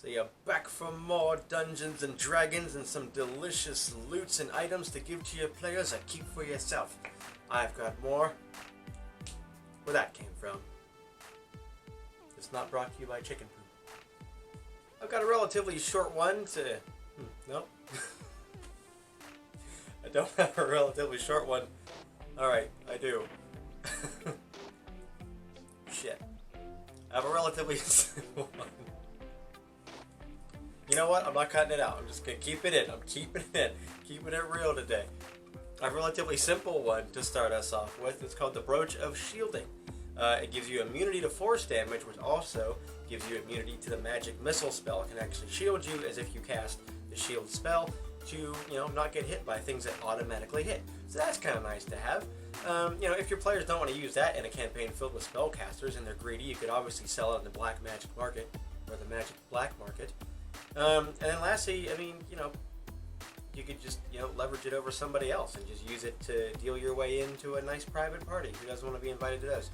So you're back for more Dungeons and Dragons and some delicious loots and items to give to your players or keep for yourself. I've got more. Where that came from. It's not brought to you by chicken poop. I've got a relatively short one to... nope. I don't have a relatively short one. Alright, I do. Shit. I have a relatively simple one. You know what? I'm not cutting it out. I'm just going to keep it in. I'm keeping it in. Keeping it real today. I have a relatively simple one to start us off with. It's called the Brooch of Shielding. It gives you immunity to force damage, which also gives you immunity to the magic missile spell. It can actually shield you as if you cast the shield spell to, not get hit by things that automatically hit. So that's kind of nice to have. If your players don't want to use that in a campaign filled with spellcasters and they're greedy, you could obviously sell it in the black magic market, or the magic black market. And then lastly, you could just, leverage it over somebody else and just use it to deal your way into a nice private party. Who doesn't want to be invited to those?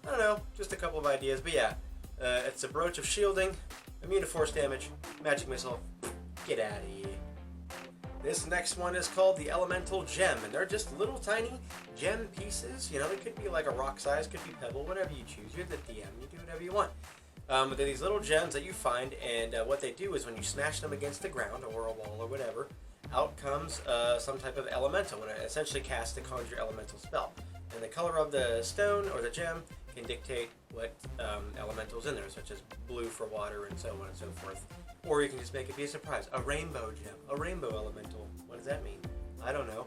I don't know, just a couple of ideas, but yeah. It's a Brooch of Shielding, immune to force damage, magic missile, get out of here. This next one is called the Elemental Gem, and they're just little tiny gem pieces. It could be like a rock size, could be pebble, whatever you choose. You're the DM, you do whatever you want. But they're these little gems that you find, and what they do is when you smash them against the ground or a wall or whatever, out comes some type of elemental, and it essentially casts a conjure elemental spell. And the color of the stone or the gem can dictate what elemental's in there, such as blue for water and so on and so forth. Or you can just make it be a surprise. A rainbow gem, a rainbow elemental. What does that mean? I don't know.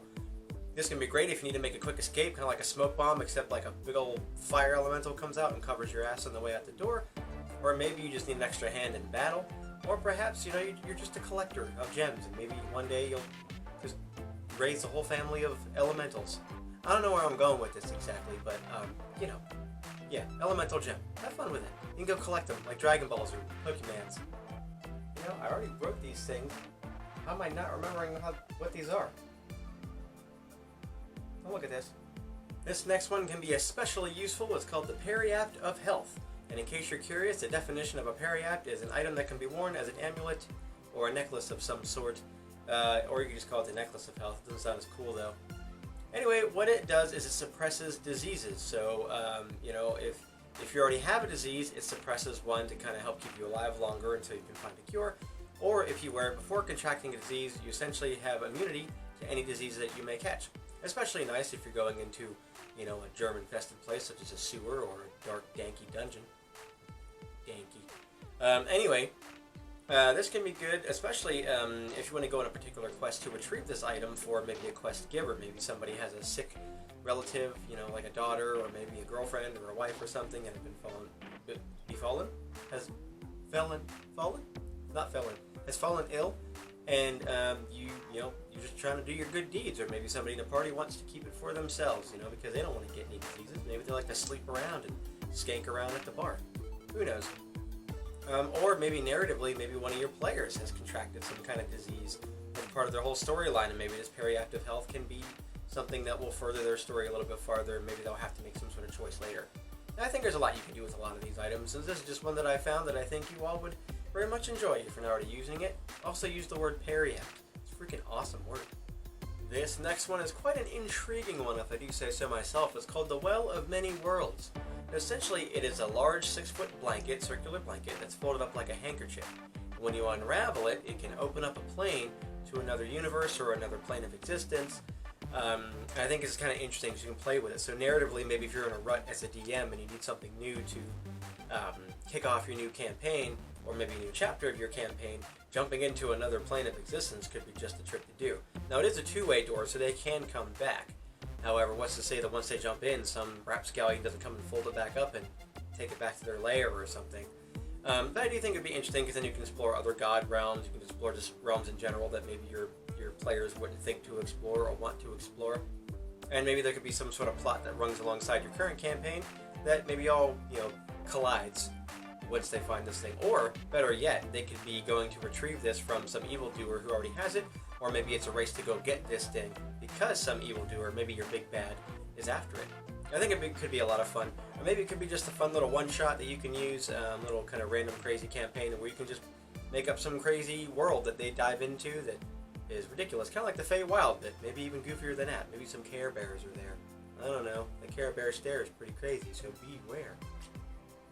This can be great if you need to make a quick escape, kind of like a smoke bomb, except like a big old fire elemental comes out and covers your ass on the way out the door. Or maybe you just need an extra hand in battle. Or perhaps, you're just a collector of gems, and maybe one day you'll just raise a whole family of elementals. I don't know where I'm going with this exactly, but, yeah, elemental gem. Have fun with it. You can go collect them, like Dragon Balls or Pokemans. I already broke these things. How am I not remembering what these are? Oh, look at this. This next one can be especially useful. It's called the Parry of Health. And in case you're curious, the definition of a Parry is an item that can be worn as an amulet or a necklace of some sort. Or you can just call it the Necklace of Health. It doesn't sound as cool, though. Anyway, what it does is it suppresses diseases. So, if you already have a disease, it suppresses one to kind of help keep you alive longer until you can find a cure. Or if you wear it before contracting a disease, you essentially have immunity to any disease that you may catch. Especially nice if you're going into, a germ-infested place such as a sewer or a dark, danky dungeon. Danky. Anyway, this can be good, especially if you want to go on a particular quest to retrieve this item for maybe a quest giver. Maybe somebody has a sick relative, like a daughter or maybe a girlfriend or a wife or something, and has fallen ill, and you're just trying to do your good deeds, or maybe somebody in the party wants to keep it for themselves, because they don't want to get any diseases. Maybe they like to sleep around and skank around at the bar. Who knows? Or maybe narratively, maybe one of your players has contracted some kind of disease as part of their whole storyline, and maybe this Parry of Health can be something that will further their story a little bit farther. Maybe they'll have to make some sort of choice later. And I think there's a lot you can do with a lot of these items, and this is just one that I found that I think you all would very much enjoy if you're not already using it. Also use the word Parry. It's a freaking awesome word. This next one is quite an intriguing one, if I do say so myself. It's called the Well of Many Worlds. Essentially, it is a large 6-foot blanket, circular blanket, that's folded up like a handkerchief. When you unravel it, it can open up a plane to another universe or another plane of existence. I think it's kind of interesting because you can play with it. So narratively, maybe if you're in a rut as a DM and you need something new to kick off your new campaign, or maybe a new chapter of your campaign, jumping into another plane of existence could be just the trick to do. Now, it is a two-way door, so they can come back. However, what's to say that once they jump in, some rapscallion doesn't come and fold it back up and take it back to their lair or something. But I do think it'd be interesting because then you can explore other god realms, you can explore just realms in general that maybe your players wouldn't think to explore or want to explore. And maybe there could be some sort of plot that runs alongside your current campaign that maybe all, collides once they find this thing. Or, better yet, they could be going to retrieve this from some evildoer who already has it, or maybe it's a race to go get this thing because some evildoer, maybe your big bad, is after it. I think it could be a lot of fun. Or maybe it could be just a fun little one-shot that you can use, little kind of random crazy campaign where you can just make up some crazy world that they dive into that is ridiculous. Kind of like the Feywild, but maybe even goofier than that. Maybe some Care Bears are there. I don't know. The Care Bear stare is pretty crazy, so beware.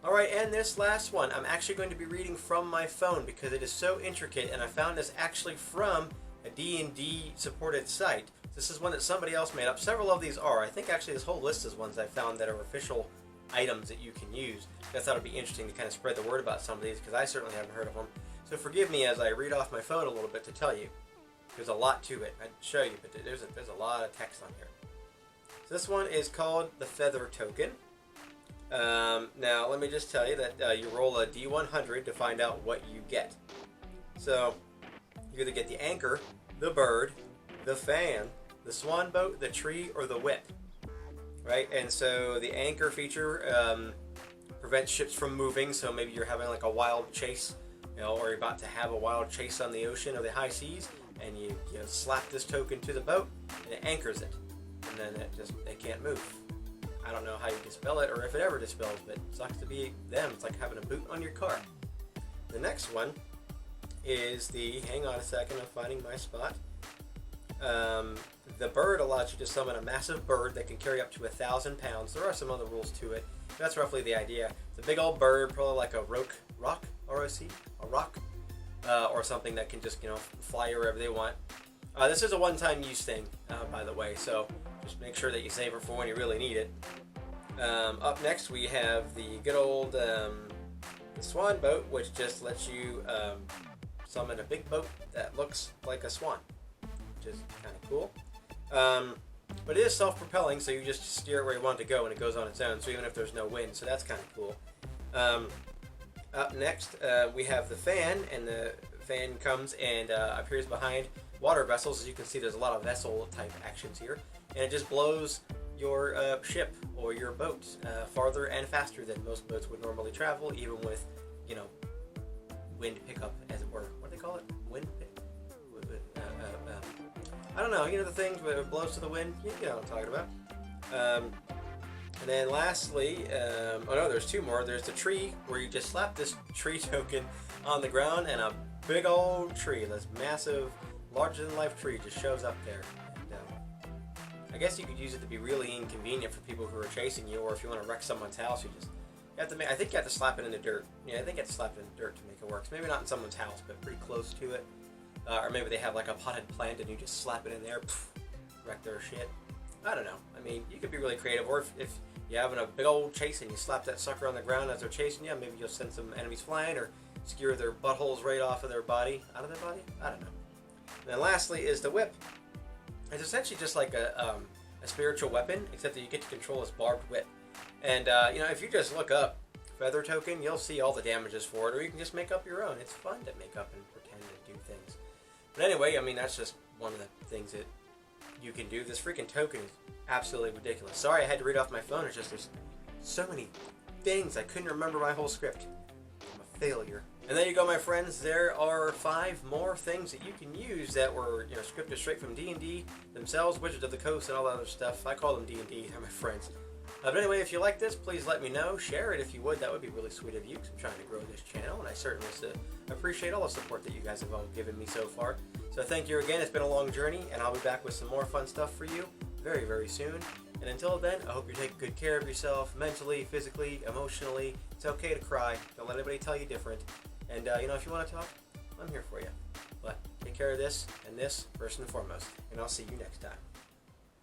Alright, and this last one, I'm actually going to be reading from my phone because it is so intricate, and I found this actually from a D&D supported site. This is one that somebody else made up. Several of these are. I think actually this whole list is ones I found that are official items that you can use. I thought it would be interesting to kind of spread the word about some of these because I certainly haven't heard of them. So forgive me as I read off my phone a little bit to tell you. There's a lot to it. I'd show you, but there's a lot of text on here. So this one is called the Feather Token. Now, let me just tell you that you roll a D100 to find out what you get. So, you either get the anchor, the bird, the fan, the swan boat, the tree, or the whip. Right? And so, the anchor feature prevents ships from moving, so maybe you're having like a wild chase, or you're about to have a wild chase on the ocean or the high seas, and you slap this token to the boat, and it anchors it. And then they can't move. I don't know how you dispel it or if it ever dispels, but it sucks to be them. It's like having a boot on your car. The next one is hang on a second, I'm finding my spot. The bird allows you to summon a massive bird that can carry up to 1,000 pounds. There are some other rules to it. That's roughly the idea. It's a big old bird, probably like a rock, R-O-C, a rock, or something that can just, fly wherever they want. This is a one-time use thing, by the way, so just make sure that you save it for when you really need it. Up next, we have the good old the swan boat, which just lets you summon a big boat that looks like a swan, which is kind of cool. But it is self-propelling, so you just steer it where you want it to go, and it goes on its own, so even if there's no wind, so that's kind of cool. Up next, we have the fan, and the fan comes and appears behind water vessels. As you can see, there's a lot of vessel-type actions here, and it just blows your ship or your boat farther and faster than most boats would normally travel, even with, wind pickup, as it were. What do they call it? Wind pick? I don't know. The things where it blows to the wind? You know what I'm talking about. And then lastly, there's two more. There's the tree, where you just slap this tree token on the ground, and a big old tree, this massive, larger-than-life tree, just shows up there. I guess you could use it to be really inconvenient for people who are chasing you, or if you want to wreck someone's house, I think you have to slap it in the dirt. Yeah, I think you have to slap it in the dirt to make it work. So maybe not in someone's house, but pretty close to it. Or maybe they have like a potted plant and you just slap it in there, wreck their shit. I don't know. I mean, you could be really creative, or if you're having a big old chase and you slap that sucker on the ground as they're chasing you, maybe you'll send some enemies flying, or skewer their buttholes right off of their body. Out of their body? I don't know. And then lastly is the whip. It's essentially just like a spiritual weapon, except that you get to control this barbed whip. And, if you just look up Feather Token, you'll see all the damages for it, or you can just make up your own. It's fun to make up and pretend and do things. But anyway, that's just one of the things that you can do. This freaking token is absolutely ridiculous. Sorry I had to read off my phone. It's just there's so many things. I couldn't remember my whole script. I'm a failure. And there you go, my friends. There are 5 more things that you can use that were, scripted straight from D&D themselves, Wizards of the Coast, and all that other stuff. I call them D&D. They're my friends. But anyway, if you like this, please let me know. Share it if you would. That would be really sweet of you, because I'm trying to grow this channel, and I certainly appreciate all the support that you guys have all given me so far. So thank you again. It's been a long journey, and I'll be back with some more fun stuff for you very, very soon. And until then, I hope you take good care of yourself, mentally, physically, emotionally. It's okay to cry. Don't let anybody tell you different. And, if you want to talk, I'm here for you. But take care of this and this first and foremost, and I'll see you next time.